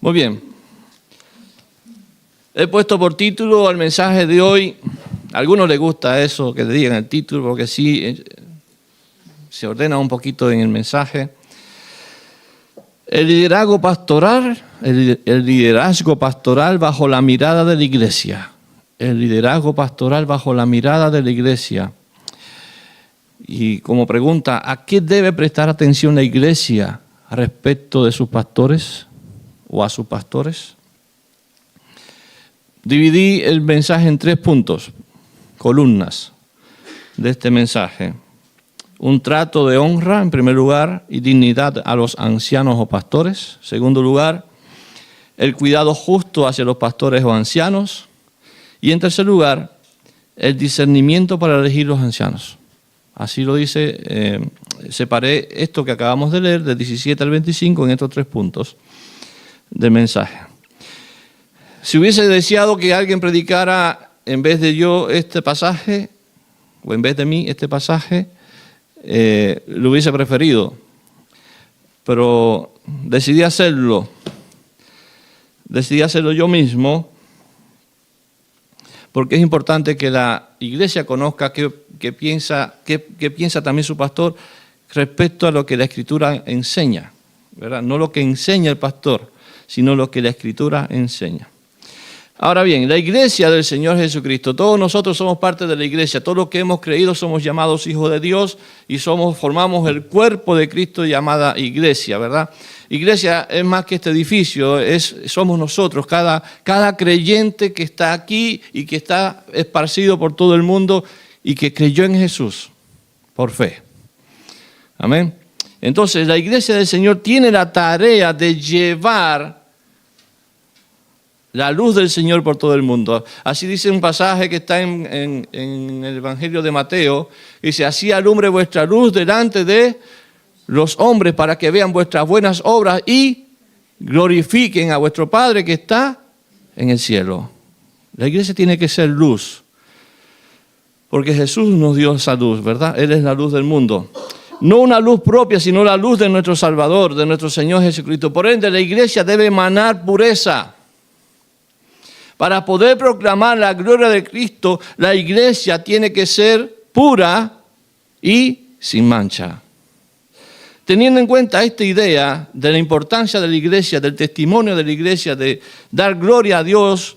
Muy bien. He puesto por título al mensaje de hoy. A algunos les gusta eso, que le digan el título, porque sí se ordena un poquito en el mensaje. El liderazgo pastoral, el liderazgo pastoral bajo la mirada de la iglesia. El liderazgo pastoral bajo la mirada de la iglesia. Y como pregunta, ¿a qué debe prestar atención la iglesia respecto de sus pastores o a sus pastores? Dividí el mensaje en 3 puntos, columnas de este mensaje. Un trato de honra, en primer lugar, y dignidad a los ancianos o pastores. En segundo lugar, el cuidado justo hacia los pastores o ancianos. Y en tercer lugar, el discernimiento para elegir los ancianos. Así lo dice, separé esto que acabamos de leer, del 17 al 25, en estos 3 puntos del mensaje. Si hubiese deseado que alguien predicara en vez de yo este pasaje, o en vez de mí este pasaje, lo hubiese preferido. Pero decidí hacerlo yo mismo, porque es importante que la iglesia conozca qué piensa también su pastor respecto a lo que la Escritura enseña, ¿verdad? No lo que enseña el pastor, sino lo que la Escritura enseña. Ahora bien, la iglesia del Señor Jesucristo, todos nosotros somos parte de la iglesia, todos los que hemos creído somos llamados hijos de Dios y formamos el cuerpo de Cristo llamada iglesia, ¿verdad? Iglesia es más que este edificio, somos nosotros, cada creyente que está aquí y que está esparcido por todo el mundo y que creyó en Jesús por fe. Amén. Entonces, la iglesia del Señor tiene la tarea de llevar la luz del Señor por todo el mundo. Así dice un pasaje que está en el Evangelio de Mateo. Dice, así alumbre vuestra luz delante de los hombres para que vean vuestras buenas obras y glorifiquen a vuestro Padre que está en el cielo. La iglesia tiene que ser luz. Porque Jesús nos dio esa luz, ¿verdad? Él es la luz del mundo. No una luz propia, sino la luz de nuestro Salvador, de nuestro Señor Jesucristo. Por ende, la iglesia debe emanar pureza. Para poder proclamar la gloria de Cristo, la iglesia tiene que ser pura y sin mancha. Teniendo en cuenta esta idea de la importancia de la iglesia, del testimonio de la iglesia, de dar gloria a Dios,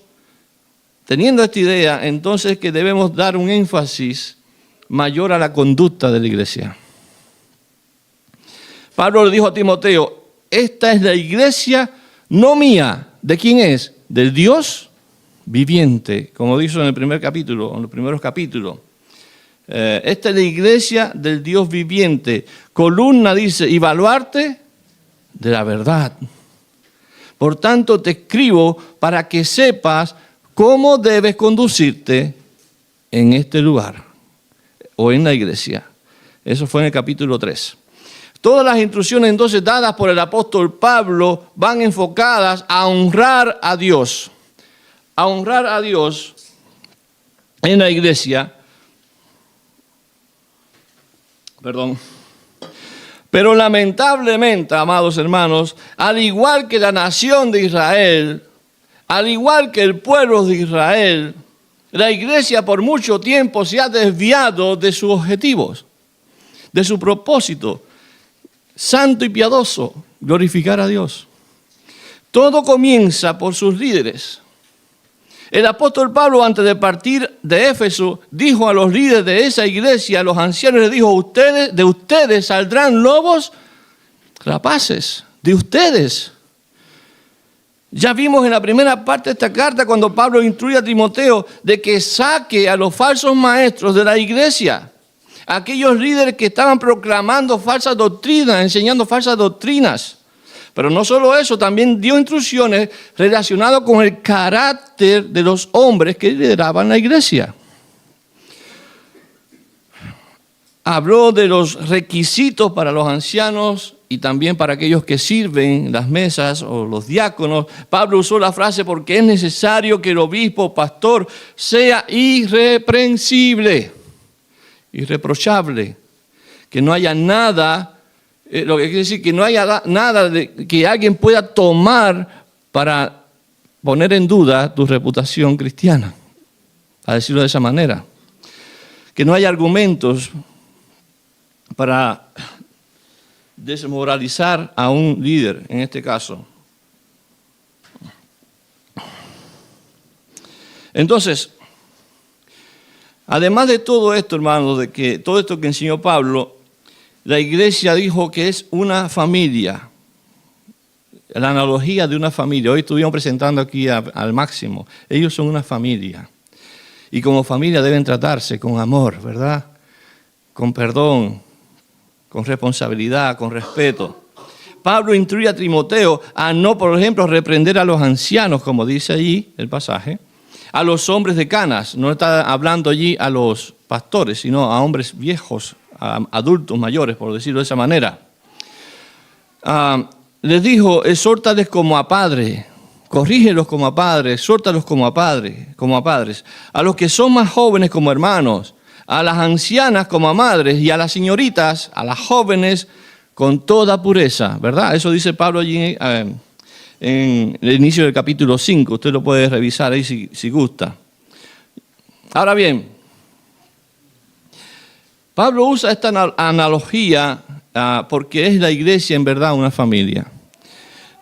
teniendo esta idea, entonces que debemos dar un énfasis mayor a la conducta de la iglesia. Pablo le dijo a Timoteo, esta es la iglesia no mía. ¿De quién es? Del Dios viviente, como dice en el primer capítulo, en los primeros capítulos. Esta es la iglesia del Dios viviente. Columna dice, y baluarte de la verdad. Por tanto, te escribo para que sepas cómo debes conducirte en este lugar o en la iglesia. Eso fue en el capítulo 3. Todas las instrucciones entonces dadas por el apóstol Pablo van enfocadas a honrar a Dios. A honrar a Dios en la iglesia. Pero lamentablemente, amados hermanos, al igual que la nación de Israel, al igual que el pueblo de Israel, la iglesia por mucho tiempo se ha desviado de sus objetivos, de su propósito santo y piadoso, glorificar a Dios. Todo comienza por sus líderes. El apóstol Pablo, antes de partir de Éfeso, dijo a los líderes de esa iglesia, a los ancianos, les dijo, de ustedes saldrán lobos rapaces, de ustedes. Ya vimos en la primera parte de esta carta cuando Pablo instruye a Timoteo de que saque a los falsos maestros de la iglesia, aquellos líderes que estaban proclamando falsas doctrinas, enseñando falsas doctrinas. Pero no solo eso, también dio instrucciones relacionadas con el carácter de los hombres que lideraban la iglesia. Habló de los requisitos para los ancianos y también para aquellos que sirven las mesas o los diáconos. Pablo usó la frase porque es necesario que el obispo o pastor sea irreprensible, irreprochable, que no haya nada. Lo que quiere decir que no haya nada que alguien pueda tomar para poner en duda tu reputación cristiana, a decirlo de esa manera. Que no hay argumentos para desmoralizar a un líder, en este caso. Entonces, además de todo esto, hermanos, de que todo esto que enseñó Pablo, la iglesia dijo que es una familia. La analogía de una familia. Hoy estuvimos presentando aquí al Máximo. Ellos son una familia. Y como familia deben tratarse con amor, ¿verdad? Con perdón, con responsabilidad, con respeto. Pablo instruye a Timoteo a no, por ejemplo, reprender a los ancianos, como dice allí el pasaje, a los hombres de canas. No está hablando allí a los pastores, sino a hombres viejos, a adultos mayores, por decirlo de esa manera. Les dijo, exhórtales como a padre, corrígelos como a padre, exhórtalos como a padres, a los que son más jóvenes como hermanos, a las ancianas como a madres y a las señoritas, a las jóvenes con toda pureza, ¿verdad? Eso dice Pablo allí en el inicio del capítulo 5, usted lo puede revisar ahí si gusta. Ahora bien, Pablo usa esta analogía porque es la iglesia en verdad una familia.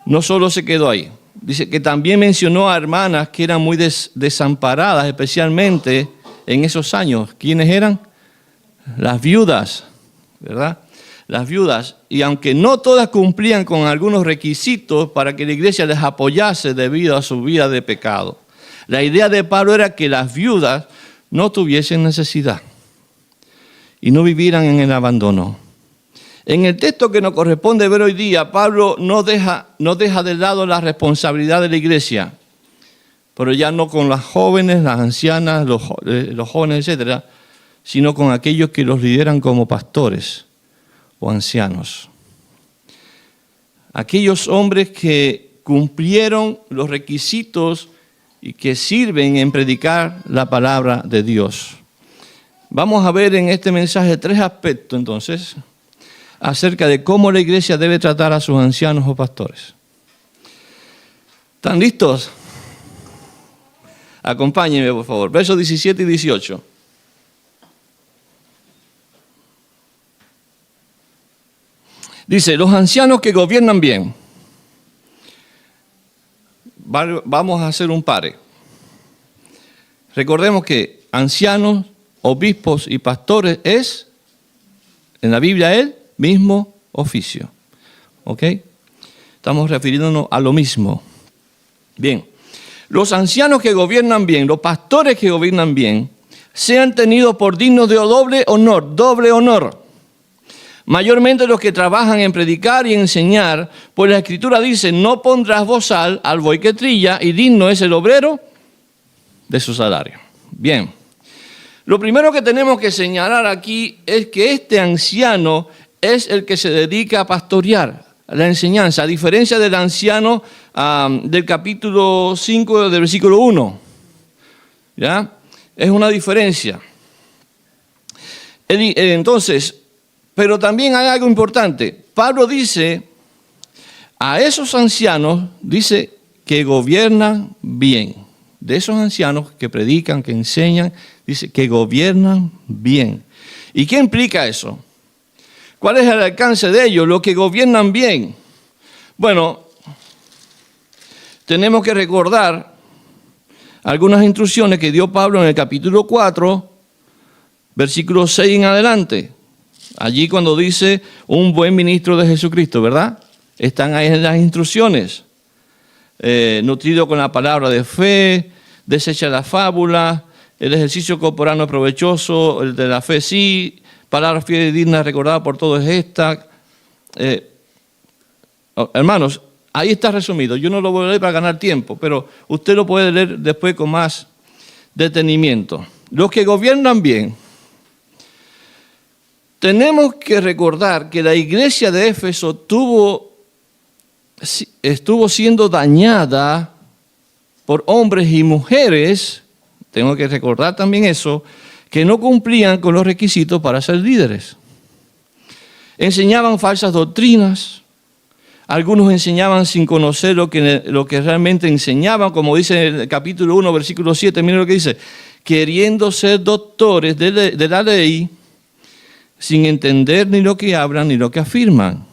No solo se quedó ahí. Dice que también mencionó a hermanas que eran muy desamparadas, especialmente en esos años. ¿Quiénes eran? Las viudas, ¿verdad? Las viudas. Y aunque no todas cumplían con algunos requisitos para que la iglesia les apoyase debido a su vida de pecado. La idea de Pablo era que las viudas no tuviesen necesidad y no vivieran en el abandono. En el texto que nos corresponde ver hoy día, Pablo no deja de lado la responsabilidad de la iglesia, pero ya no con las jóvenes, las ancianas, los jóvenes, etcétera, sino con aquellos que los lideran como pastores o ancianos. Aquellos hombres que cumplieron los requisitos y que sirven en predicar la palabra de Dios. Vamos a ver en este mensaje 3 aspectos, entonces, acerca de cómo la iglesia debe tratar a sus ancianos o pastores. ¿Están listos? Acompáñenme, por favor. Versos 17 y 18. Dice, los ancianos que gobiernan bien. Vamos a hacer un pare. Recordemos que ancianos, obispos y pastores es, en la Biblia, el mismo oficio. ¿Ok? Estamos refiriéndonos a lo mismo. Bien. Los ancianos que gobiernan bien, los pastores que gobiernan bien, sean tenidos por dignos de doble honor. Mayormente los que trabajan en predicar y enseñar, pues la Escritura dice, no pondrás bozal al buey que trilla, y digno es el obrero de su salario. Bien. Lo primero que tenemos que señalar aquí es que este anciano es el que se dedica a pastorear, a la enseñanza, a diferencia del anciano del capítulo 5 del versículo 1. ¿Ya? Es una diferencia. Entonces, pero también hay algo importante. Pablo dice, a esos ancianos, dice que gobiernan bien. De esos ancianos que predican, que enseñan, dice que gobiernan bien. ¿Y qué implica eso? ¿Cuál es el alcance de ellos? Los que gobiernan bien. Bueno, tenemos que recordar algunas instrucciones que dio Pablo en el capítulo 4, versículo 6 en adelante. Allí cuando dice un buen ministro de Jesucristo, ¿verdad? Están ahí en las instrucciones. Nutrido con la palabra de fe, desecha la fábula, el ejercicio corporal no es provechoso, el de la fe sí, palabra fiel y digna recordada por todos es esta. Hermanos, ahí está resumido. Yo no lo voy a leer para ganar tiempo, pero usted lo puede leer después con más detenimiento. Los que gobiernan bien. Tenemos que recordar que la iglesia de Éfeso estuvo siendo dañada por hombres y mujeres, tengo que recordar también eso, que no cumplían con los requisitos para ser líderes. Enseñaban falsas doctrinas, Algunos enseñaban sin conocer lo que realmente enseñaban, como dice en el capítulo 1, versículo 7, miren lo que dice, queriendo ser doctores de la ley, sin entender ni lo que hablan ni lo que afirman.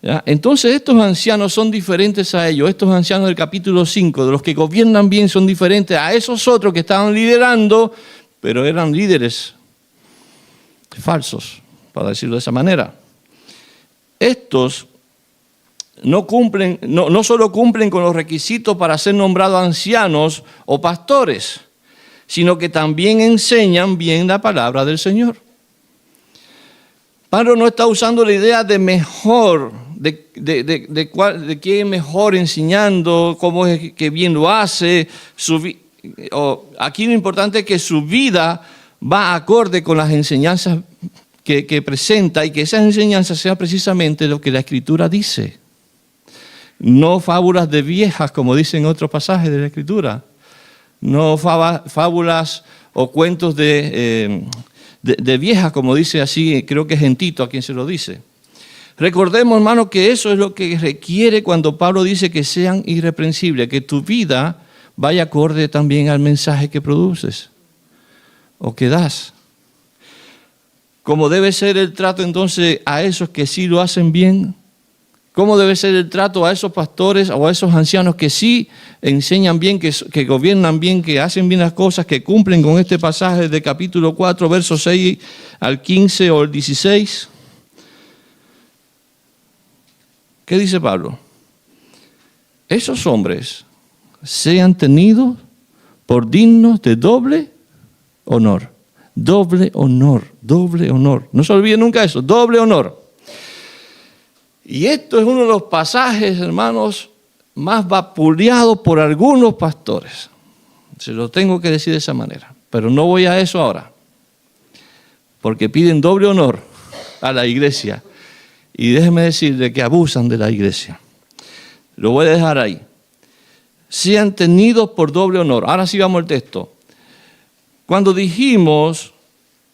¿Ya? Entonces estos ancianos son diferentes a ellos, estos ancianos del capítulo 5, de los que gobiernan bien, son diferentes a esos otros que estaban liderando, pero eran líderes falsos, para decirlo de esa manera. Estos no solo cumplen con los requisitos para ser nombrados ancianos o pastores, sino que también enseñan bien la palabra del Señor. Pablo no está usando la idea de mejor, de quién es mejor enseñando, cómo es que bien lo hace. Aquí lo importante es que su vida va acorde con las enseñanzas que presenta y que esas enseñanzas sean precisamente lo que la Escritura dice. No fábulas de viejas, como dicen otros pasajes de la Escritura. No fábulas o cuentos de viejas, como dice así, creo que es Gentito a quien se lo dice. Recordemos, hermano, que eso es lo que requiere cuando Pablo dice que sean irreprensibles, que tu vida vaya acorde también al mensaje que produces o que das. ¿Cómo debe ser el trato entonces a esos que sí lo hacen bien? ¿Cómo debe ser el trato a esos pastores o a esos ancianos que sí enseñan bien, que gobiernan bien, que hacen bien las cosas, que cumplen con este pasaje de capítulo 4, versos 6 al 15 o el 16? ¿Qué dice Pablo? Esos hombres sean tenidos por dignos de doble honor. Doble honor, doble honor. No se olviden nunca eso, doble honor. Y esto es uno de los pasajes, hermanos, más vapuleados por algunos pastores. Se lo tengo que decir de esa manera, pero no voy a eso ahora, porque piden doble honor a la iglesia. Y déjenme decirle que abusan de la iglesia. Lo voy a dejar ahí. Sean tenidos por doble honor. Ahora sí vamos al texto. Cuando dijimos,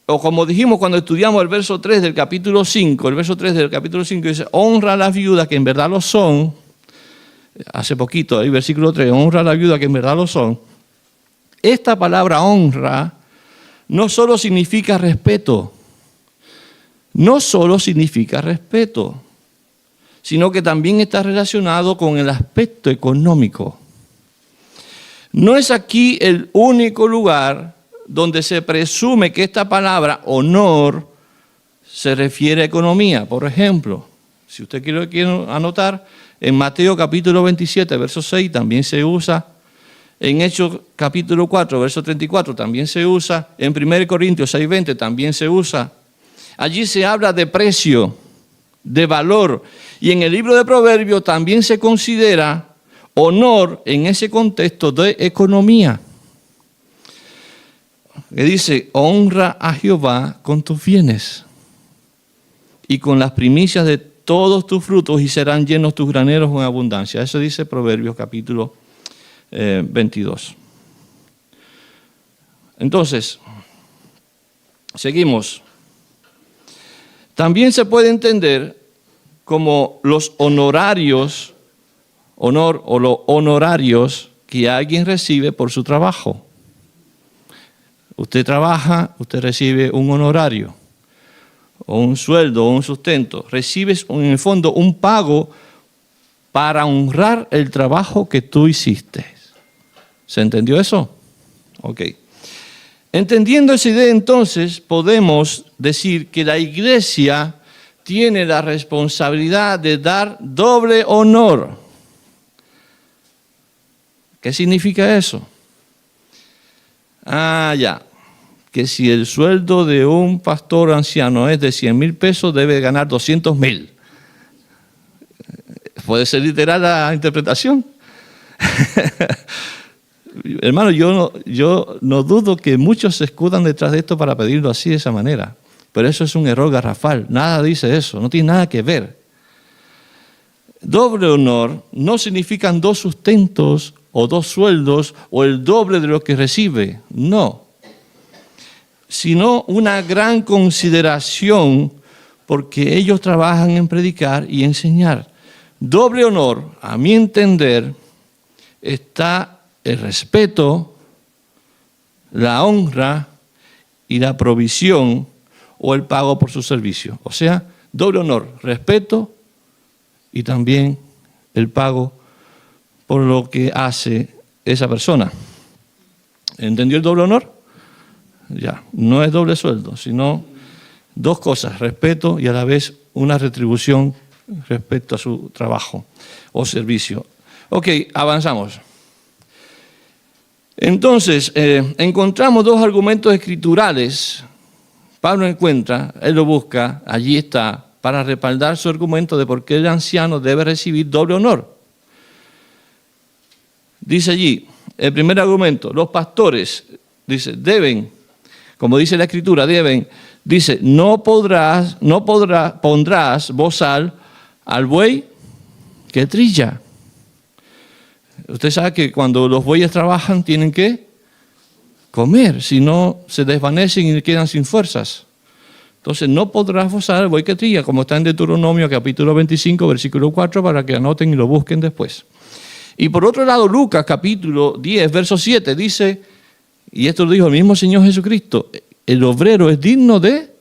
o como dijimos cuando estudiamos el verso 3 del capítulo 5, el verso 3 del capítulo 5 dice, honra a las viudas que en verdad lo son. Hace poquito, ahí versículo 3, honra a la viuda que en verdad lo son. Esta palabra honra no solo significa respeto, sino que también está relacionado con el aspecto económico. No es aquí el único lugar donde se presume que esta palabra honor se refiere a economía. Por ejemplo, si usted quiere anotar, en Mateo capítulo 27, verso 6 también se usa, en Hechos capítulo 4, verso 34 también se usa, en 1 Corintios 6, 20 también se usa. Allí se habla de precio, de valor, y en el libro de Proverbios también se considera honor en ese contexto de economía. Que dice, honra a Jehová con tus bienes y con las primicias de todos tus frutos y serán llenos tus graneros en abundancia. Eso dice Proverbios capítulo 22. Entonces, seguimos. También se puede entender como los honorarios, los honorarios que alguien recibe por su trabajo. Usted trabaja, usted recibe un honorario, o un sueldo, o un sustento. Recibes en el fondo un pago para honrar el trabajo que tú hiciste. ¿Se entendió eso? Ok. Entendiendo esa idea, entonces, podemos decir que la iglesia tiene la responsabilidad de dar doble honor. ¿Qué significa eso? Ya. Que si el sueldo de un pastor anciano es de 100,000 pesos, debe ganar 200,000. ¿Puede ser literal la interpretación? Hermano, yo no dudo que muchos se escudan detrás de esto para pedirlo así, de esa manera. Pero eso es un error garrafal. Nada dice eso, no tiene nada que ver. Doble honor no significan 2 sustentos o 2 sueldos o el doble de lo que recibe. No. Sino una gran consideración porque ellos trabajan en predicar y enseñar. Doble honor, a mi entender, está el respeto, la honra y la provisión o el pago por su servicio. O sea, doble honor, respeto y también el pago por lo que hace esa persona. ¿Entendió el doble honor? Ya, no es doble sueldo, sino dos cosas, respeto y a la vez una retribución respecto a su trabajo o servicio. Ok, avanzamos. Entonces, encontramos dos argumentos escriturales. Pablo encuentra, él lo busca, allí está, para respaldar su argumento de por qué el anciano debe recibir doble honor. Dice allí, el primer argumento, los pastores, dice, deben, como dice la Escritura, deben, dice, pondrás bozal al buey que trilla. Usted sabe que cuando los bueyes trabajan tienen que comer, si no se desvanecen y quedan sin fuerzas. Entonces no podrás bozar al buey que trilla, como está en Deuteronomio capítulo 25, versículo 4, para que anoten y lo busquen después. Y por otro lado, Lucas capítulo 10, verso 7, dice, y esto lo dijo el mismo Señor Jesucristo, el obrero es digno de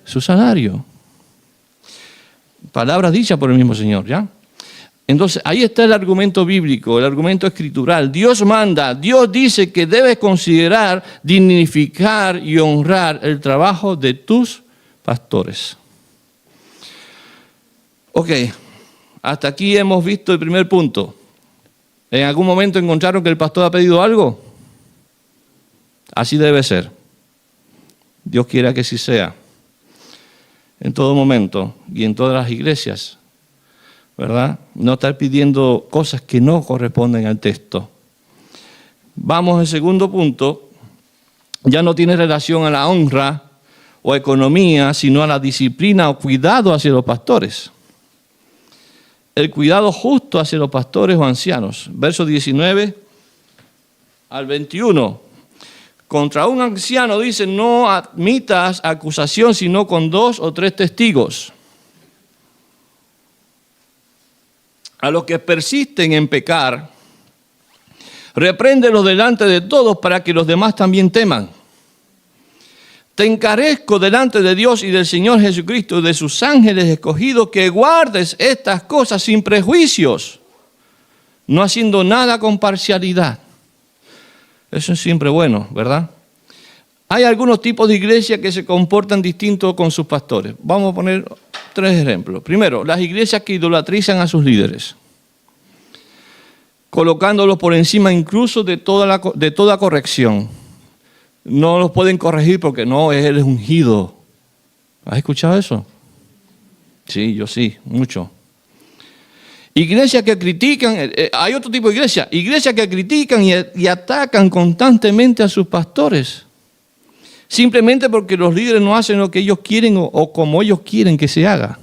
su salario. Palabras dichas por el mismo Señor, ¿ya? Entonces, ahí está el argumento bíblico, el argumento escritural. Dios manda, Dios dice que debes considerar, dignificar y honrar el trabajo de tus pastores. Ok, hasta aquí hemos visto el primer punto. ¿En algún momento encontraron que el pastor ha pedido algo? Así debe ser. Dios quiera que así sea. En todo momento y en todas las iglesias, ¿verdad? No estar pidiendo cosas que no corresponden al texto. Vamos al segundo punto. Ya no tiene relación a la honra o economía, sino a la disciplina o cuidado hacia los pastores. El cuidado justo hacia los pastores o ancianos. Verso 19 al 21. Contra un anciano dice, no admitas acusación sino con 2 o 3 testigos. A los que persisten en pecar, repréndelos delante de todos para que los demás también teman. Te encarezco delante de Dios y del Señor Jesucristo y de sus ángeles escogidos que guardes estas cosas sin prejuicios, no haciendo nada con parcialidad. Eso es siempre bueno, ¿verdad? Hay algunos tipos de iglesias que se comportan distintos con sus pastores. Vamos a poner 3 ejemplos. Primero, las iglesias que idolatrizan a sus líderes, colocándolos por encima incluso de toda corrección. No los pueden corregir porque no, él es ungido. ¿Has escuchado eso? Sí, yo sí, mucho. Iglesias que critican, hay otro tipo de iglesias que critican y atacan constantemente a sus pastores, simplemente porque los líderes no hacen lo que ellos quieren o como ellos quieren que se haga,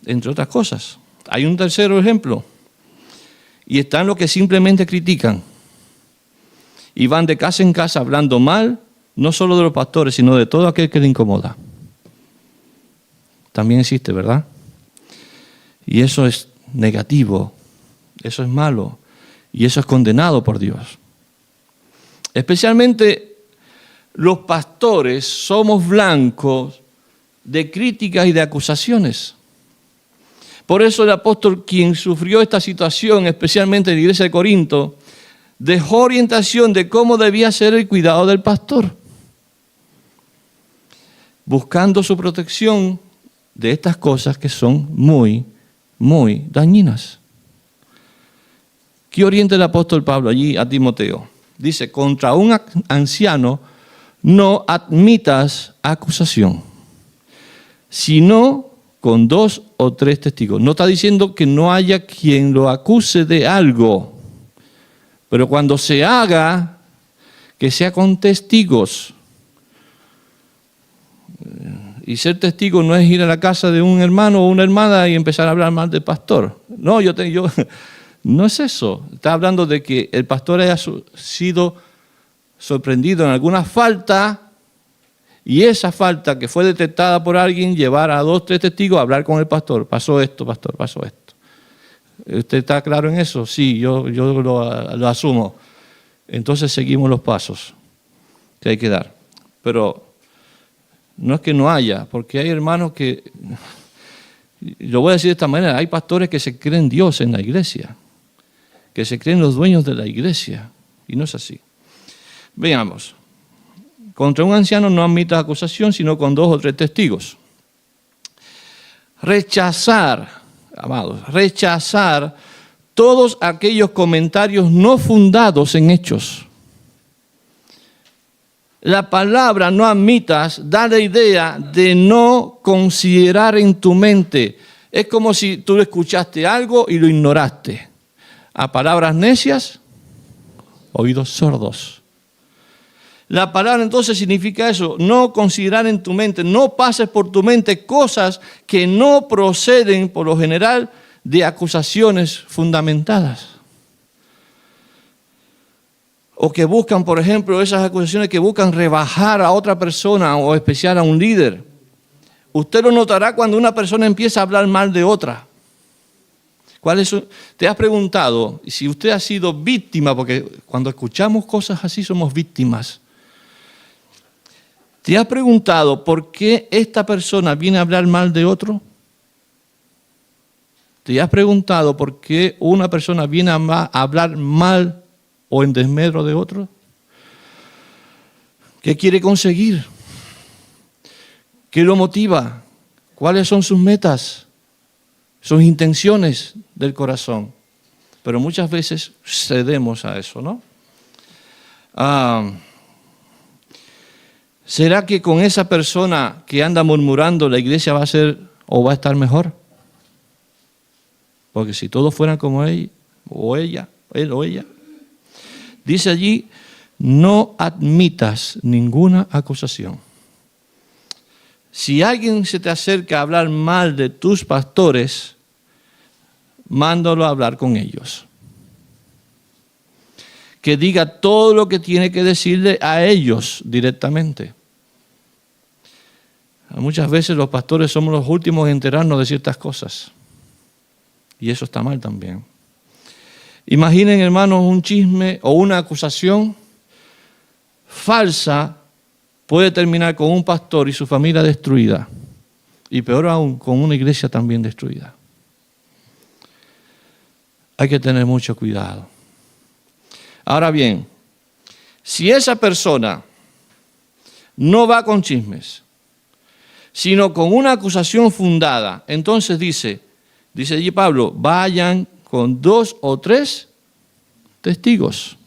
entre otras cosas. Hay un tercer ejemplo, y están los que simplemente critican y van de casa en casa hablando mal, no solo de los pastores, sino de todo aquel que le incomoda. También existe, ¿verdad? Y eso es negativo, eso es malo, y eso es condenado por Dios. Especialmente los pastores somos blancos de críticas y de acusaciones. Por eso el apóstol, quien sufrió esta situación, especialmente en la iglesia de Corinto, dejó orientación de cómo debía ser el cuidado del pastor, buscando su protección de estas cosas que son muy, muy dañinas. ¿Qué orienta el apóstol Pablo allí a Timoteo? Dice, contra un anciano no admitas acusación, sino con 2 o 3 testigos. No está diciendo que no haya quien lo acuse de algo, pero cuando se haga, que sea con testigos. Y ser testigo no es ir a la casa de un hermano o una hermana y empezar a hablar mal del pastor. No, no es eso. Está hablando de que el pastor haya sido sorprendido en alguna falta y esa falta que fue detectada por alguien, llevar a 2 o 3 testigos a hablar con el pastor. Pasó esto, pastor, pasó esto. ¿Usted está claro en eso? Sí, yo lo asumo. Entonces seguimos los pasos que hay que dar. Pero no es que no haya, porque hay hermanos que, lo voy a decir de esta manera, hay pastores que se creen Dios en la iglesia, que se creen los dueños de la iglesia, y no es así. Veamos. Contra un anciano no admitas acusación, sino con 2 o 3 testigos. Rechazar, amados, rechazar todos aquellos comentarios no fundados en hechos. La palabra no admitas da la idea de no considerar en tu mente. Es como si tú escuchaste algo y lo ignoraste. A palabras necias, oídos sordos. La palabra entonces significa eso, no considerar en tu mente, no pases por tu mente cosas que no proceden por lo general de acusaciones fundamentadas. O que buscan, por ejemplo, esas acusaciones que buscan rebajar a otra persona o especial a un líder. Usted lo notará cuando una persona empieza a hablar mal de otra. ¿Te has preguntado si usted ha sido víctima? Porque cuando escuchamos cosas así somos víctimas. ¿Te has preguntado por qué esta persona viene a hablar mal de otro? ¿Te has preguntado por qué una persona viene a hablar mal o en desmedro de otro? ¿Qué quiere conseguir? ¿Qué lo motiva? ¿Cuáles son sus metas? Sus intenciones del corazón. Pero muchas veces cedemos a eso, ¿no? ¿Será que con esa persona que anda murmurando la iglesia va a ser o va a estar mejor? Porque si todos fueran como él o ella, dice allí, no admitas ninguna acusación. Si alguien se te acerca a hablar mal de tus pastores, mándalo a hablar con ellos. Que diga todo lo que tiene que decirle a ellos directamente. Muchas veces los pastores somos los últimos en enterarnos de ciertas cosas. Y eso está mal también. Imaginen, hermanos, un chisme o una acusación falsa puede terminar con un pastor y su familia destruida. Y peor aún, con una iglesia también destruida. Hay que tener mucho cuidado. Ahora bien, si esa persona no va con chismes, sino con una acusación fundada, entonces dice allí Pablo, vayan con 2 o 3 testigos.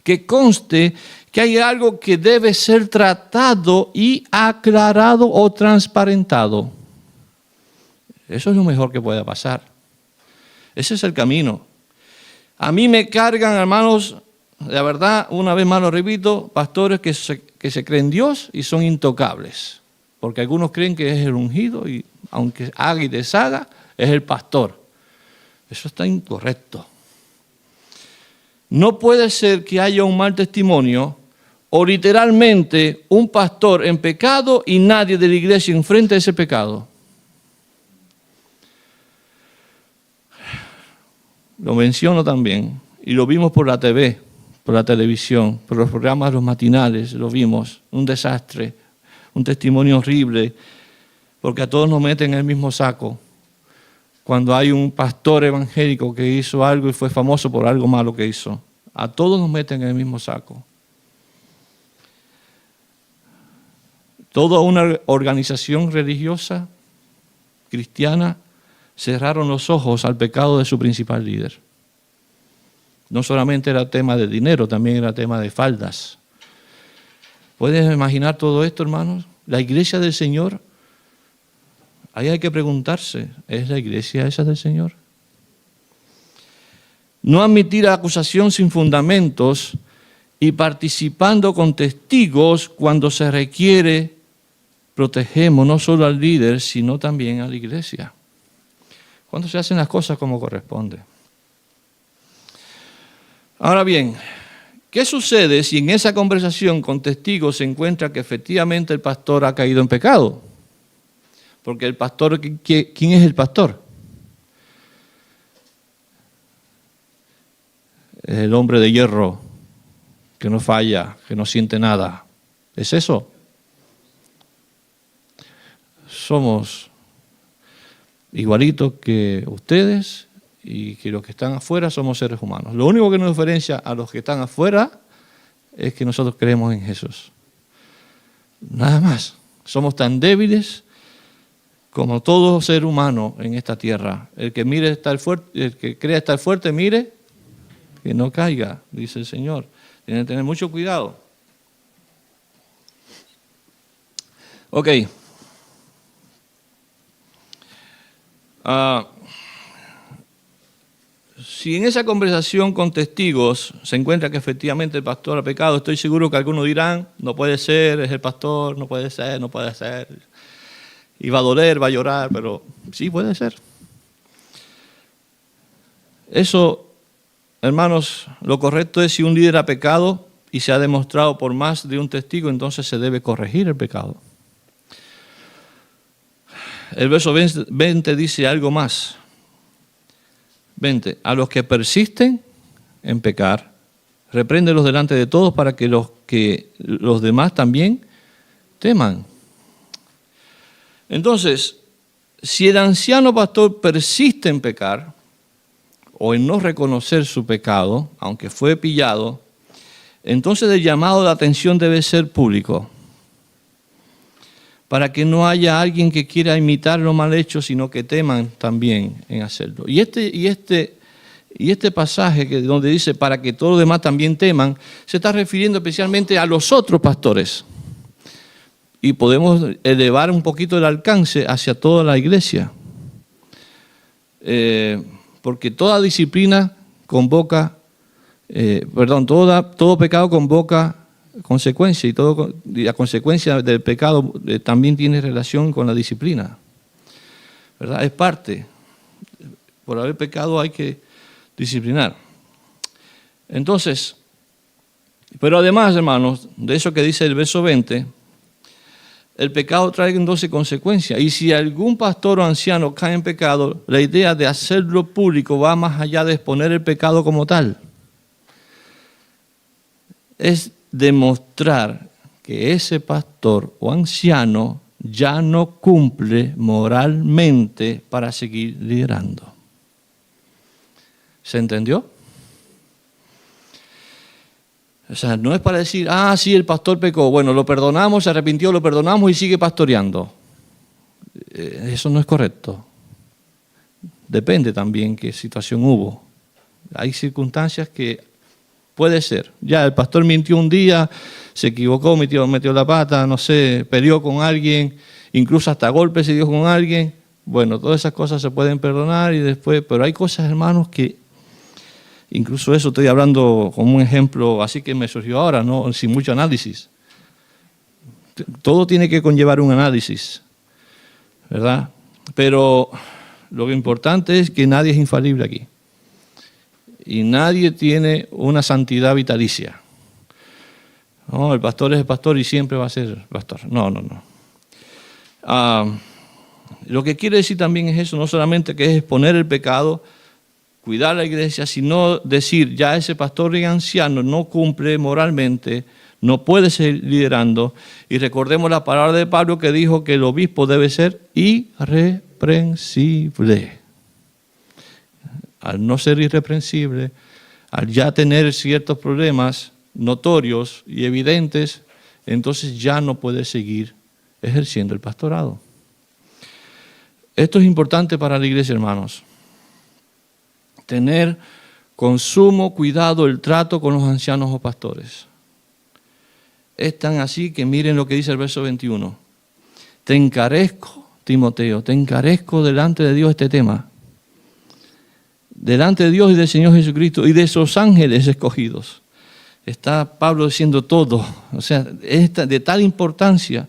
Que conste que hay algo que debe ser tratado y aclarado o transparentado. Eso es lo mejor que puede pasar. Ese es el camino. A mí me cargan, hermanos, la verdad, una vez más lo repito, pastores que se creen Dios y son intocables. Porque algunos creen que es el ungido y aunque haga y deshaga, es el pastor. Eso está incorrecto. No puede ser que haya un mal testimonio o literalmente un pastor en pecado y nadie de la iglesia enfrente a ese pecado. Lo menciono también y lo vimos por la TV, por la televisión, por los programas los matinales, lo vimos, un desastre, un testimonio horrible, porque a todos nos meten en el mismo saco. Cuando hay un pastor evangélico que hizo algo y fue famoso por algo malo que hizo, a todos nos meten en el mismo saco. Toda una organización religiosa, cristiana, cerraron los ojos al pecado de su principal líder. No solamente era tema de dinero, también era tema de faldas. ¿Puedes imaginar todo esto, hermanos? La iglesia del Señor, ahí hay que preguntarse, ¿es la iglesia esa del Señor? No admitir acusación sin fundamentos y participando con testigos cuando se requiere, protegemos no solo al líder, sino también a la iglesia. Cuando se hacen las cosas como corresponde. Ahora bien, ¿Qué sucede si en esa conversación con testigos se encuentra que efectivamente el pastor ha caído en pecado? Porque el pastor, ¿quién es el pastor? Es el hombre de hierro, que no falla, que no siente nada. ¿Es eso? Somos igualitos que ustedes y que los que están afuera somos seres humanos. Lo único que nos diferencia a los que están afuera es que nosotros creemos en Jesús. Nada más. Somos tan débiles como todo ser humano en esta tierra. El que mire estar fuerte, el que crea estar fuerte, mire que no caiga, dice el Señor. Tienen que tener mucho cuidado. Ok. Si en esa conversación con testigos se encuentra que efectivamente el pastor ha pecado, estoy seguro que algunos dirán, no puede ser, es el pastor, no puede ser, no puede ser. Y va a doler, va a llorar, pero sí puede ser. Eso, hermanos, lo correcto es si un líder ha pecado y se ha demostrado por más de un testigo, entonces se debe corregir el pecado. El verso 20 dice algo más. 20. A los que persisten en pecar, repréndelos delante de todos para que los demás también teman. Entonces, si el anciano pastor persiste en pecar o en no reconocer su pecado, aunque fue pillado, entonces el llamado de atención debe ser público, para que no haya alguien que quiera imitar lo mal hecho, sino que teman también en hacerlo. Y este pasaje donde dice para que todos los demás también teman, se está refiriendo especialmente a los otros pastores. Y podemos elevar un poquito el alcance hacia toda la iglesia. Porque toda disciplina convoca, todo pecado convoca consecuencia, y la consecuencia del pecado también tiene relación con la disciplina, ¿verdad? Es parte. Por haber pecado hay que disciplinar. Entonces, pero además, hermanos, de eso que dice el verso 20, el pecado trae 12 consecuencias. Y si algún pastor o anciano cae en pecado, la idea de hacerlo público va más allá de exponer el pecado como tal. Es demostrar que ese pastor o anciano ya no cumple moralmente para seguir liderando. ¿Se entendió? O sea, no es para decir, sí, el pastor pecó, bueno, lo perdonamos, se arrepintió, lo perdonamos y sigue pastoreando. Eso no es correcto. Depende también qué situación hubo. Hay circunstancias que puede ser. Ya el pastor mintió un día, se equivocó, metió la pata, no sé, peleó con alguien, incluso hasta golpes se dio con alguien. Bueno, todas esas cosas se pueden perdonar y después, pero hay cosas, hermanos, que incluso eso estoy hablando como un ejemplo, así que me surgió ahora, no sin mucho análisis. Todo tiene que conllevar un análisis, ¿verdad? Pero lo importante es que nadie es infalible aquí. Y nadie tiene una santidad vitalicia. No, el pastor es el pastor y siempre va a ser pastor. No. Lo que quiere decir también es eso, no solamente que es exponer el pecado, cuidar la iglesia, sino decir, ya ese pastor y anciano no cumple moralmente, no puede seguir liderando. Y recordemos la palabra de Pablo que dijo que el obispo debe ser irreprensible. Al no ser irreprensible, al ya tener ciertos problemas notorios y evidentes, entonces ya no puede seguir ejerciendo el pastorado. Esto es importante para la iglesia, hermanos. Tener con sumo cuidado el trato con los ancianos o pastores. Es tan así que miren lo que dice el verso 21. Te encarezco, Timoteo, te encarezco delante de Dios este tema. Delante de Dios y del Señor Jesucristo y de esos ángeles escogidos. Está Pablo diciendo todo. O sea, de tal importancia.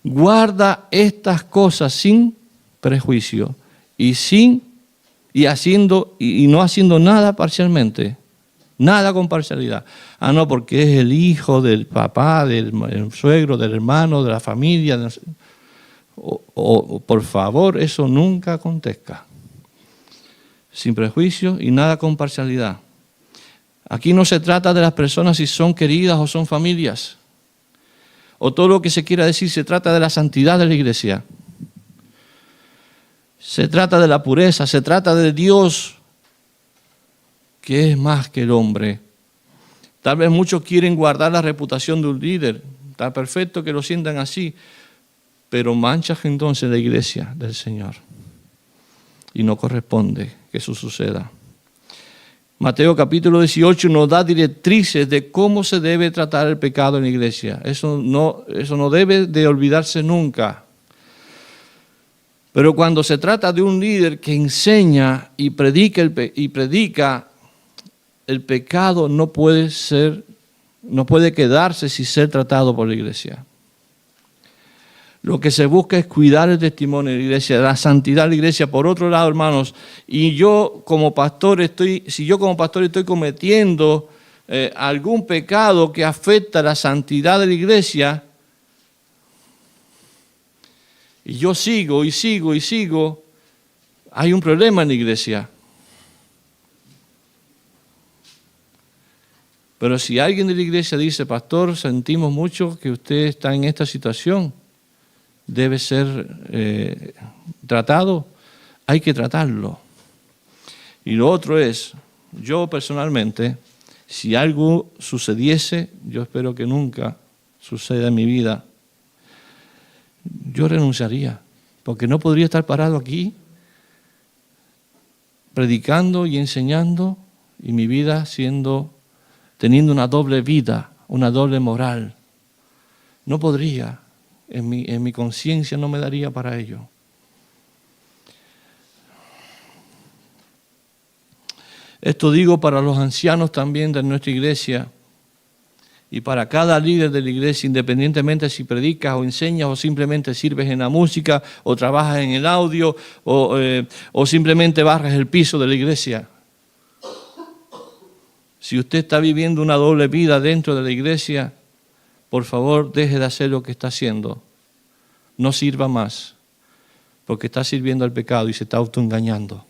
Guarda estas cosas sin prejuicio y no haciendo nada parcialmente. Nada con parcialidad. Ah, no, porque es el hijo del papá, del suegro, del hermano, de la familia. Por favor, eso nunca acontezca. Sin prejuicio y nada con parcialidad. Aquí no se trata de las personas si son queridas o son familias. O todo lo que se quiera decir, se trata de la santidad de la iglesia. Se trata de la pureza, se trata de Dios, que es más que el hombre. Tal vez muchos quieren guardar la reputación de un líder. Está perfecto que lo sientan así, pero manchas entonces la iglesia del Señor. Y no corresponde que eso suceda. Mateo capítulo 18 nos da directrices de cómo se debe tratar el pecado en la iglesia. Eso no debe de olvidarse nunca. Pero cuando se trata de un líder que enseña y predica el pecado no puede quedarse sin ser tratado por la iglesia. Lo que se busca es cuidar el testimonio de la iglesia, la santidad de la iglesia. Por otro lado, hermanos, si yo como pastor estoy cometiendo algún pecado que afecta la santidad de la iglesia, y yo sigo, hay un problema en la iglesia. Pero si alguien de la iglesia dice, pastor, sentimos mucho que usted está en esta situación, debe ser tratado, hay que tratarlo. Y lo otro es, yo personalmente, si algo sucediese, yo espero que nunca suceda en mi vida, yo renunciaría, porque no podría estar parado aquí predicando y enseñando y mi vida teniendo una doble vida, una doble moral. No podría, en mi conciencia no me daría para ello. Esto digo para los ancianos también de nuestra iglesia y para cada líder de la iglesia, independientemente si predicas o enseñas o simplemente sirves en la música o trabajas en el audio o simplemente barres el piso de la iglesia. Si usted está viviendo una doble vida dentro de la iglesia, por favor, deje de hacer lo que está haciendo. No sirva más, porque está sirviendo al pecado y se está autoengañando.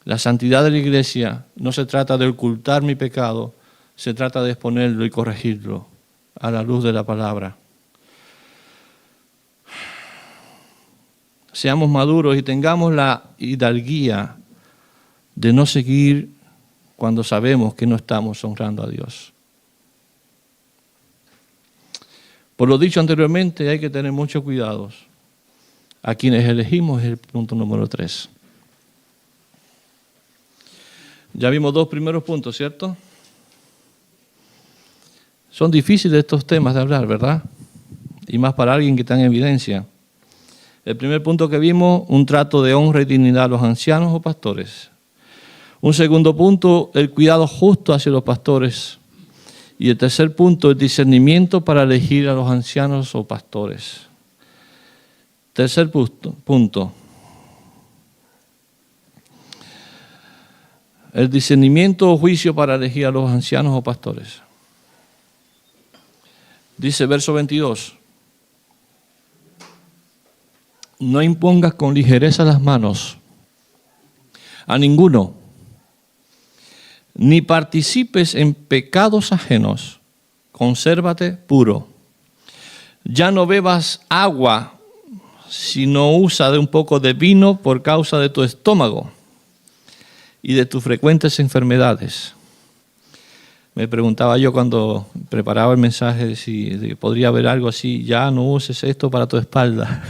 La santidad de la iglesia no se trata de ocultar mi pecado, se trata de exponerlo y corregirlo a la luz de la palabra. Seamos maduros y tengamos la hidalguía de no seguir cuando sabemos que no estamos honrando a Dios. Por lo dicho anteriormente, hay que tener mucho cuidado. A quienes elegimos es el punto número 3. Ya vimos 2 primeros puntos, ¿cierto? Son difíciles estos temas de hablar, ¿verdad? Y más para alguien que está en evidencia. El primer punto que vimos, un trato de honra y dignidad a los ancianos o pastores. Un segundo punto, el cuidado justo hacia los pastores. Y el tercer punto, el discernimiento para elegir a los ancianos o pastores. Tercer punto. El discernimiento o juicio para elegir a los ancianos o pastores. Dice verso 22. No impongas con ligereza las manos a ninguno, ni participes en pecados ajenos. Consérvate puro. Ya no bebas agua, sino usa de un poco de vino por causa de tu estómago y de tus frecuentes enfermedades. Me preguntaba yo cuando preparaba el mensaje si podría haber algo así, ya no uses esto para tu espalda,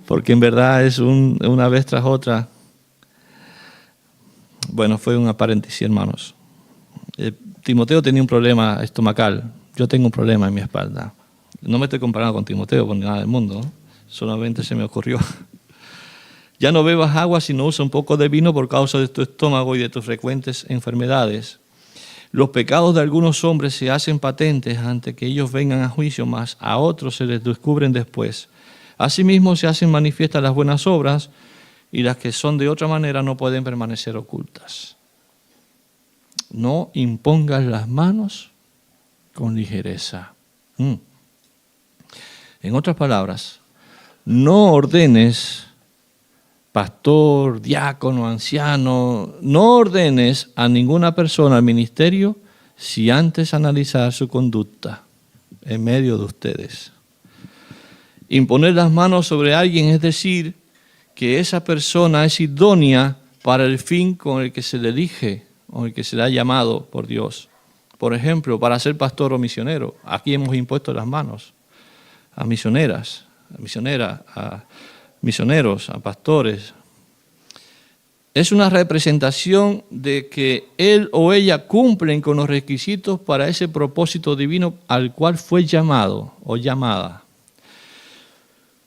porque en verdad es una vez tras otra. Bueno, fue un paréntesis, hermanos. Timoteo tenía un problema estomacal, yo tengo un problema en mi espalda. No me estoy comparando con Timoteo, con nada del mundo, ¿no? Solamente se me ocurrió. Ya no bebas agua, sino usa un poco de vino por causa de tu estómago y de tus frecuentes enfermedades. Los pecados de algunos hombres se hacen patentes antes que ellos vengan a juicio, mas a otros se les descubren después. Asimismo se hacen manifiestas las buenas obras y las que son de otra manera no pueden permanecer ocultas. No impongas las manos con ligereza. En otras palabras, no ordenes, pastor, diácono, anciano, no ordenes a ninguna persona al ministerio si antes analizar su conducta en medio de ustedes. Imponer las manos sobre alguien es decir que esa persona es idónea para el fin con el que se le elige o el que se le ha llamado por Dios. Por ejemplo, para ser pastor o misionero. Aquí hemos impuesto las manos a misioneras, a misioneros, a pastores. Es una representación de que él o ella cumplen con los requisitos para ese propósito divino al cual fue llamado o llamada.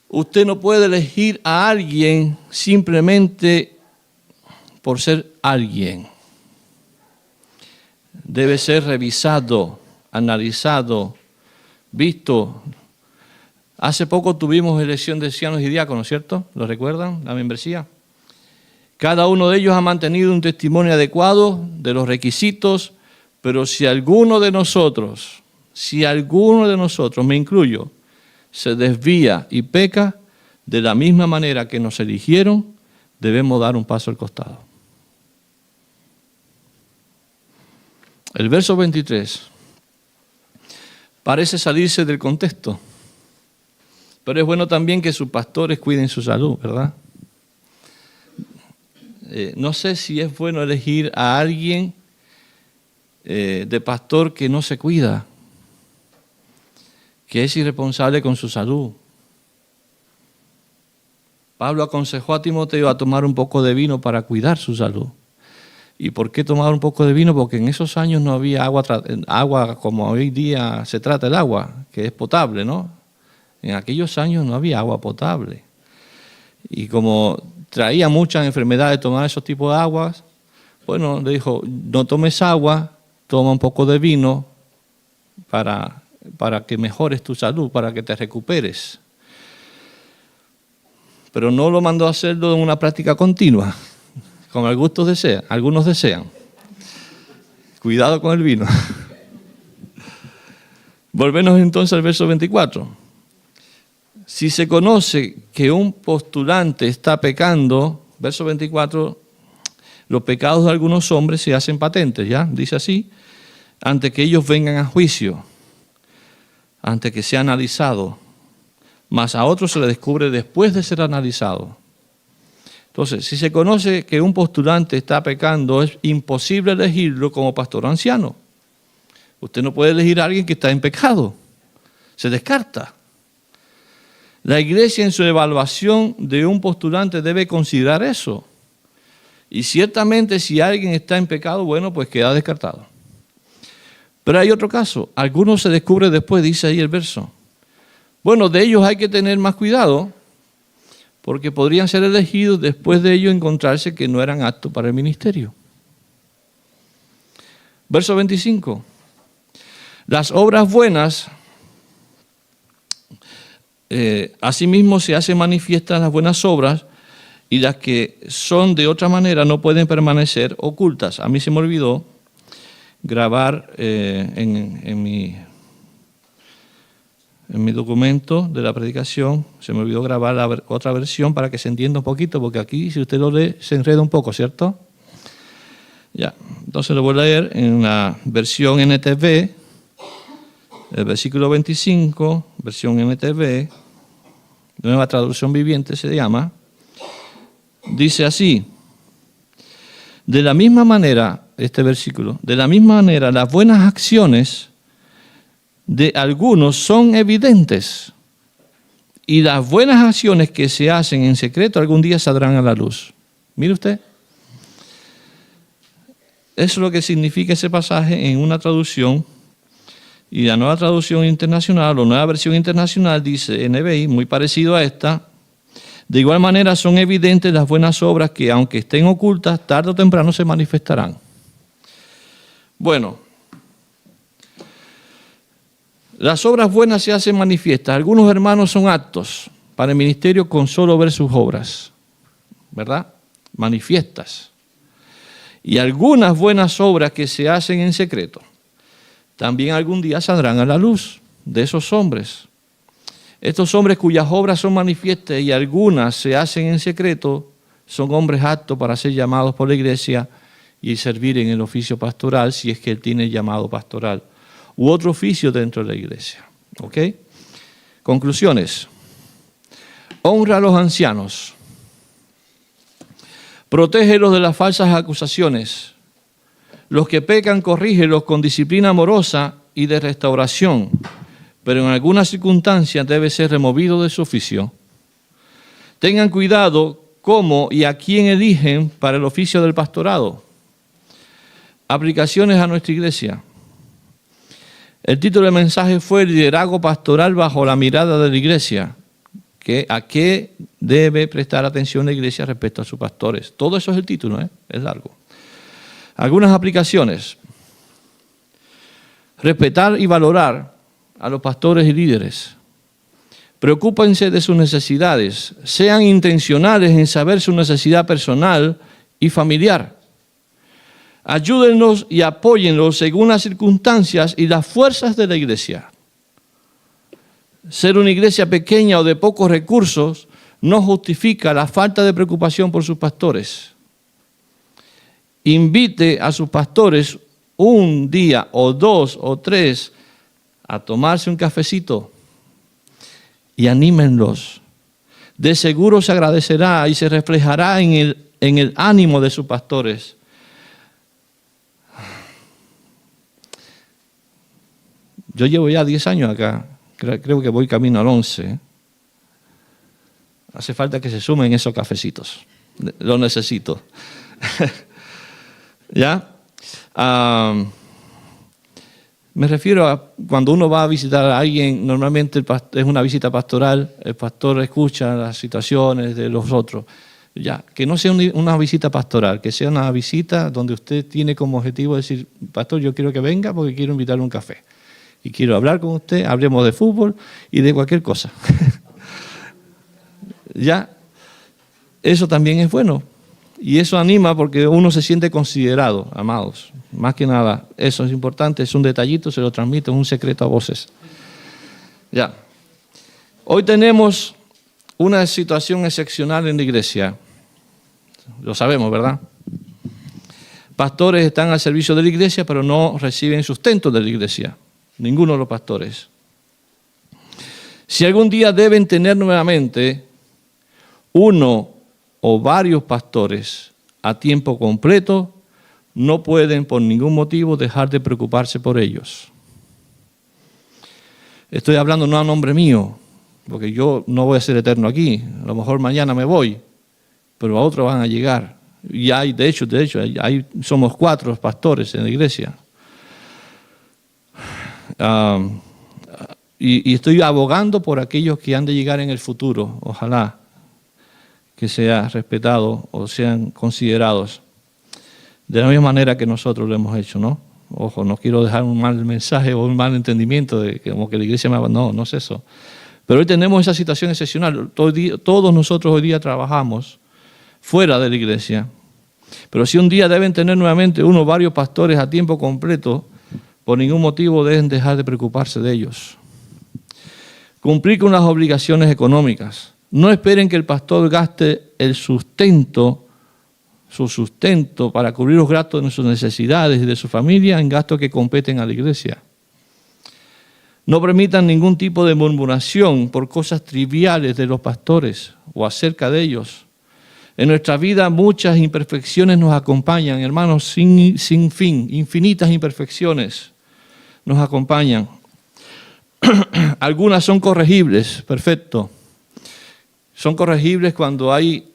Usted no puede elegir a alguien simplemente por ser alguien. Debe ser revisado, analizado, visto. Hace poco tuvimos elección de ancianos y diáconos, ¿cierto? ¿Lo recuerdan? La membresía. Cada uno de ellos ha mantenido un testimonio adecuado de los requisitos, pero si alguno de nosotros, me incluyo, se desvía y peca, de la misma manera que nos eligieron, debemos dar un paso al costado. El verso 23 parece salirse del contexto, pero es bueno también que sus pastores cuiden su salud, ¿verdad? No sé si es bueno elegir a alguien de pastor que no se cuida, que es irresponsable con su salud. Pablo aconsejó a Timoteo a tomar un poco de vino para cuidar su salud. ¿Y por qué tomar un poco de vino? Porque en esos años no había agua como hoy día se trata el agua, que es potable, ¿no? En aquellos años no había agua potable. Y como traía muchas enfermedades tomar esos tipos de aguas, bueno, le dijo, no tomes agua, toma un poco de vino para que mejores tu salud, para que te recuperes. Pero no lo mandó a hacerlo en una práctica continua, como algunos desean. Cuidado con el vino. Volvemos entonces al verso 24. Si se conoce que un postulante está pecando, verso 24, los pecados de algunos hombres se hacen patentes, ¿ya? Dice así, antes que ellos vengan a juicio, antes que sea analizado, mas a otros se le descubre después de ser analizado. Entonces, si se conoce que un postulante está pecando, es imposible elegirlo como pastor anciano. Usted no puede elegir a alguien que está en pecado. Se descarta. La iglesia en su evaluación de un postulante debe considerar eso. Y ciertamente si alguien está en pecado, bueno, pues queda descartado. Pero hay otro caso. Algunos se descubre después, dice ahí el verso. Bueno, de ellos hay que tener más cuidado, porque podrían ser elegidos después de ello encontrarse que no eran aptos para el ministerio. Verso 25. Las obras buenas, asimismo se hacen manifiestas las buenas obras, y las que son de otra manera no pueden permanecer ocultas. A mí se me olvidó grabar en mi documento de la predicación, se me olvidó grabar otra versión para que se entienda un poquito, porque aquí, si usted lo lee, se enreda un poco, ¿cierto? Ya, entonces lo voy a leer en la versión NTV, el versículo 25, versión NTV, Nueva Traducción Viviente se llama, dice así, de la misma manera, este versículo, de la misma manera las buenas acciones de algunos son evidentes y las buenas acciones que se hacen en secreto algún día saldrán a la luz. Mire usted, eso es lo que significa ese pasaje en una traducción, y la nueva traducción internacional o nueva versión internacional dice NBI, muy parecido a esta, de igual manera son evidentes las buenas obras que aunque estén ocultas, tarde o temprano se manifestarán. Bueno, las obras buenas se hacen manifiestas. Algunos hermanos son aptos para el ministerio con solo ver sus obras. ¿verdad? Manifiestas. Y algunas buenas obras que se hacen en secreto, también algún día saldrán a la luz de esos hombres. Estos hombres cuyas obras son manifiestas y algunas se hacen en secreto, son hombres aptos para ser llamados por la iglesia y servir en el oficio pastoral, si es que él tiene llamado pastoral, u otro oficio dentro de la iglesia. ¿Ok? Conclusiones. Honra a los ancianos. Protégelos de las falsas acusaciones. Los que pecan, corrígelos con disciplina amorosa y de restauración, pero en algunas circunstancias debe ser removido de su oficio. Tengan cuidado cómo y a quién eligen para el oficio del pastorado. Aplicaciones a nuestra iglesia. El título del mensaje fue Liderazgo pastoral bajo la mirada de la iglesia. ¿A qué debe prestar atención la iglesia respecto a sus pastores? Todo eso es el título, es largo. Algunas aplicaciones. Respetar y valorar a los pastores y líderes. Preocúpense de sus necesidades. Sean intencionales en saber su necesidad personal y familiar. Ayúdenlos y apóyenlos según las circunstancias y las fuerzas de la iglesia. Ser una iglesia pequeña o de pocos recursos no justifica la falta de preocupación por sus pastores. Invite a sus pastores un día o 2 o 3 a tomarse un cafecito y anímenlos. De seguro se agradecerá y se reflejará en el ánimo de sus pastores. Yo llevo ya 10 años acá, creo que voy camino al 11. Hace falta que se sumen esos cafecitos, lo necesito. ¿Ya? Me refiero a cuando uno va a visitar a alguien, normalmente es una visita pastoral, el pastor escucha las situaciones de los otros. Ya, que no sea una visita pastoral, que sea una visita donde usted tiene como objetivo decir, pastor, yo quiero que venga porque quiero invitarle a un café. Y quiero hablar con usted, hablemos de fútbol y de cualquier cosa. Ya, eso también es bueno. Y eso anima porque uno se siente considerado, amados. Más que nada, eso es importante, es un detallito, se lo transmito, es un secreto a voces. Ya. Hoy tenemos una situación excepcional en la iglesia. Lo sabemos, ¿verdad? Pastores están al servicio de la iglesia, pero no reciben sustento de la iglesia. Ninguno de los pastores. Si algún día deben tener nuevamente uno o varios pastores a tiempo completo, no pueden por ningún motivo dejar de preocuparse por ellos. Estoy hablando no a nombre mío, porque yo no voy a ser eterno aquí. A lo mejor mañana me voy, pero a otros van a llegar. Y hay, de hecho, somos 4 pastores en la iglesia. Y estoy abogando por aquellos que han de llegar en el futuro, ojalá que sea respetado o sean considerados de la misma manera que nosotros lo hemos hecho, ¿no? Ojo, no quiero dejar un mal mensaje o un mal entendimiento de que como que la iglesia me abandonó, no es eso. Pero hoy tenemos esa situación excepcional. Todos nosotros hoy día trabajamos fuera de la iglesia. Pero si un día deben tener nuevamente uno o varios pastores a tiempo completo, por ningún motivo deben dejar de preocuparse de ellos. Cumplir con las obligaciones económicas. No esperen que el pastor gaste su sustento para cubrir los gastos de sus necesidades y de su familia en gastos que competen a la iglesia. No permitan ningún tipo de murmuración por cosas triviales de los pastores o acerca de ellos. En nuestra vida muchas imperfecciones nos acompañan, hermanos, sin fin, infinitas imperfecciones nos acompañan. Algunas son corregibles, perfecto. Son corregibles cuando hay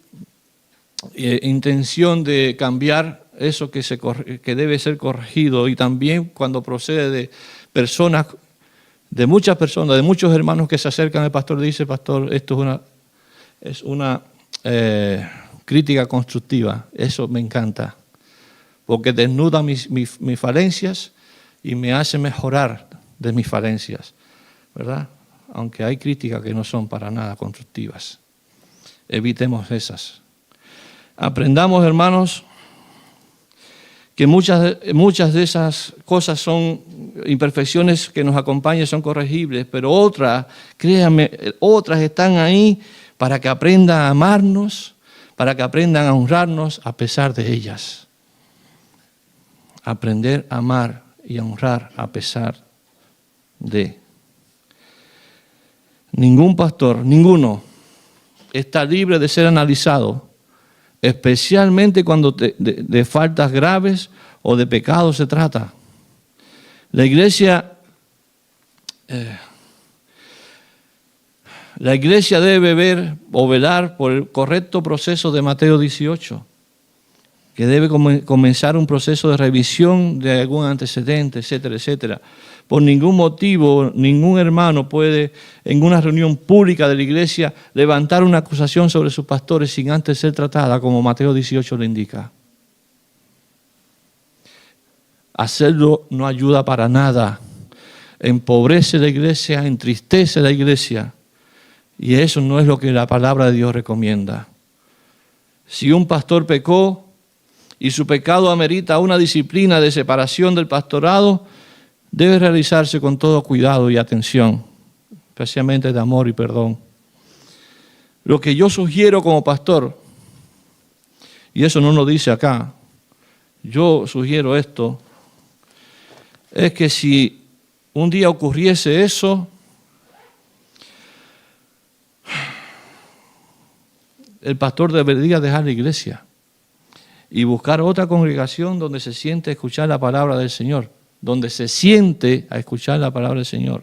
intención de cambiar eso que debe ser corregido, y también cuando procede de personas, de muchas personas, de muchos hermanos que se acercan al pastor y dicen, pastor, esto es una crítica constructiva. Eso me encanta, porque desnuda mis falencias y me hace mejorar de mis falencias, ¿verdad? Aunque hay críticas que no son para nada constructivas. Evitemos esas. Aprendamos, hermanos, que muchas de esas cosas son imperfecciones que nos acompañan, son corregibles, pero otras, créanme, otras están ahí para que aprendan a amarnos, para que aprendan a honrarnos a pesar de ellas. Aprender a amar y a honrar a pesar de. Ningún pastor, ninguno, está libre de ser analizado, especialmente cuando de faltas graves o de pecados se trata. La iglesia debe ver o velar por el correcto proceso de Mateo 18, que debe comenzar un proceso de revisión de algún antecedente, etcétera, etcétera. Por ningún motivo, ningún hermano puede en una reunión pública de la iglesia levantar una acusación sobre sus pastores sin antes ser tratada como Mateo 18 le indica. Hacerlo no ayuda para nada. Empobrece la iglesia, entristece la iglesia. Y eso no es lo que la palabra de Dios recomienda. Si un pastor pecó y su pecado amerita una disciplina de separación del pastorado, debe realizarse con todo cuidado y atención, especialmente de amor y perdón. Lo que yo sugiero como pastor, y eso no lo dice acá, yo sugiero esto, es que si un día ocurriese eso, el pastor debería dejar la iglesia y buscar otra congregación donde se siente a escuchar la palabra del Señor, donde se siente a escuchar la palabra del Señor,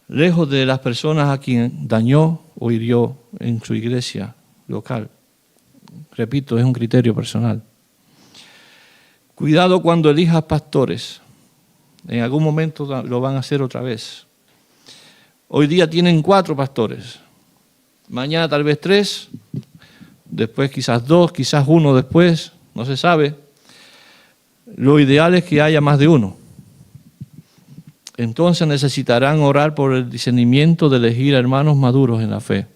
lejos de las personas a quien dañó o hirió en su iglesia local. Repito, es un criterio personal. Cuidado cuando elijas pastores. En algún momento lo van a hacer otra vez. Hoy día tienen 4 pastores. Mañana tal vez 3. Después quizás 2, quizás 1 después. No se sabe. Lo ideal es que haya más de 1. Entonces necesitarán orar por el discernimiento de elegir a hermanos maduros en la fe.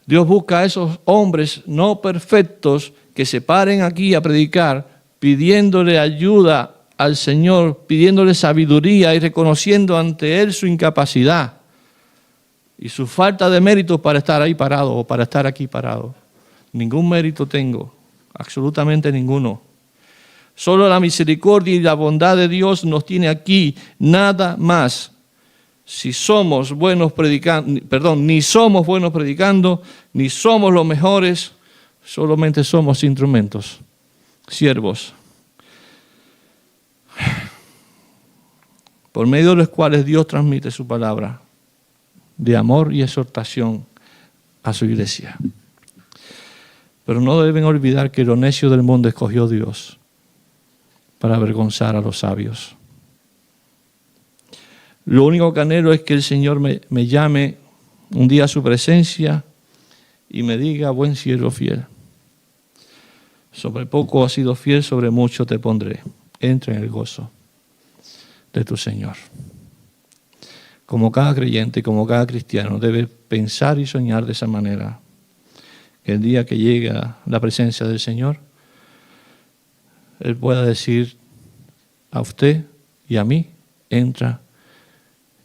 Dios busca a esos hombres no perfectos que se paren aquí a predicar, pidiéndole ayuda al Señor, pidiéndole sabiduría y reconociendo ante Él su incapacidad y su falta de mérito para estar ahí parado o para estar aquí parado. Ningún mérito tengo, absolutamente ninguno. Solo la misericordia y la bondad de Dios nos tiene aquí, nada más. Si somos buenos predicando, ni somos buenos predicando, ni somos los mejores, solamente somos instrumentos, siervos, por medio de los cuales Dios transmite su palabra de amor y exhortación a su iglesia. Pero no deben olvidar que lo necio del mundo escogió Dios para avergonzar a los sabios. Lo único que anhelo es que el Señor me llame un día a su presencia y me diga: buen siervo fiel, sobre poco has sido fiel, sobre mucho te pondré. Entra en el gozo de tu Señor. Como cada creyente, como cada cristiano, debe pensar y soñar de esa manera. Que el día que llegue a la presencia del Señor, Él pueda decir a usted y a mí: entra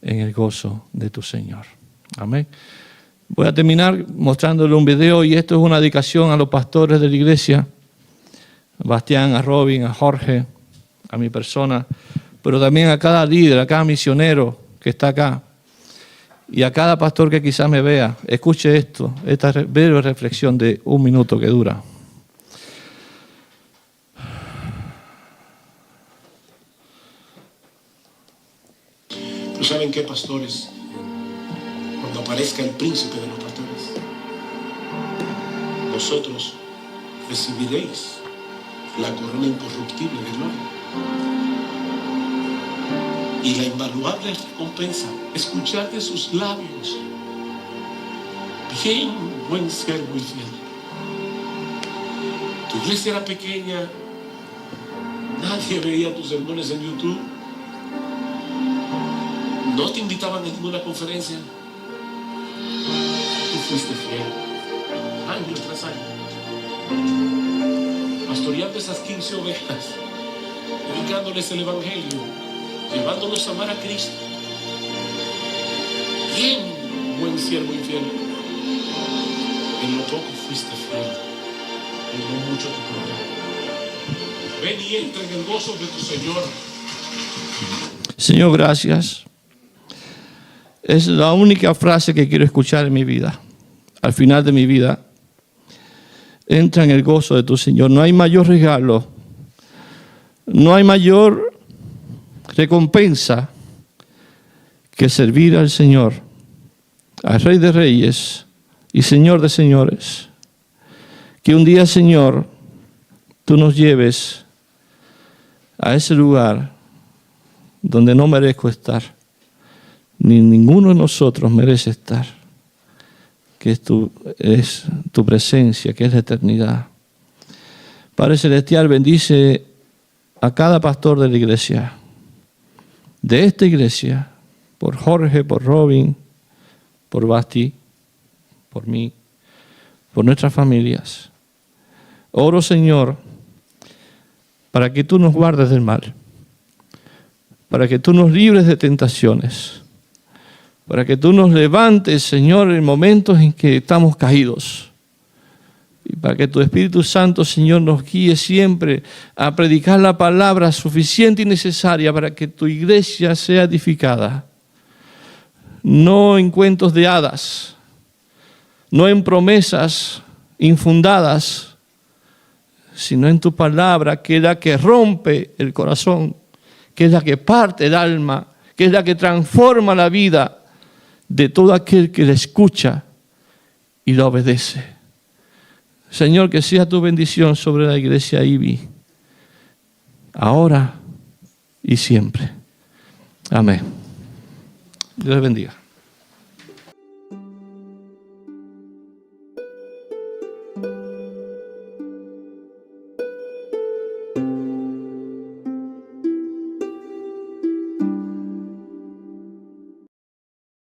en el gozo de tu Señor. Amén. Voy a terminar mostrándole un video, y esto es una dedicación a los pastores de la iglesia, a Bastián, a Robin, a Jorge, a mi persona, pero también a cada líder, a cada misionero que está acá y a cada pastor que quizás me vea. Escuche esto, esta breve reflexión de 1 minuto que dura. ¿No saben qué, pastores? Cuando aparezca el príncipe de los pastores, vosotros recibiréis la corona incorruptible de gloria y la invaluable recompensa. Escuchad de sus labios: bien, buen siervo y fiel. Tu iglesia era pequeña, nadie veía tus sermones en YouTube, no te invitaban a ninguna conferencia. Tú fuiste fiel. año tras año, pastoreando esas 15 ovejas, predicándoles el Evangelio, llevándolos a amar a Cristo. Bien, buen siervo y fiel. En lo poco fuiste fiel, en lo mucho te pondré. Ven y entra en el gozo de tu Señor. Señor, gracias. Es la única frase que quiero escuchar en mi vida. Al final de mi vida, entra en el gozo de tu Señor. No hay mayor regalo, no hay mayor recompensa que servir al Señor, al Rey de Reyes y Señor de Señores. Que un día, Señor, tú nos lleves a ese lugar donde no merezco estar, ni ninguno de nosotros merece estar, que es tu presencia, que es la eternidad. Padre Celestial, bendice a cada pastor de la iglesia, de esta iglesia, por Jorge, por Robin, por Basti, por mí, por nuestras familias. Oro, Señor, para que tú nos guardes del mal, para que tú nos libres de tentaciones, para que tú nos levantes, Señor, en momentos en que estamos caídos, y para que tu Espíritu Santo, Señor, nos guíe siempre a predicar la palabra suficiente y necesaria para que tu iglesia sea edificada. No en cuentos de hadas, no en promesas infundadas, sino en tu palabra, que es la que rompe el corazón, que es la que parte el alma, que es la que transforma la vida de todo aquel que la escucha y la obedece. Señor, que sea tu bendición sobre la iglesia IBI, ahora y siempre. Amén. Dios les bendiga.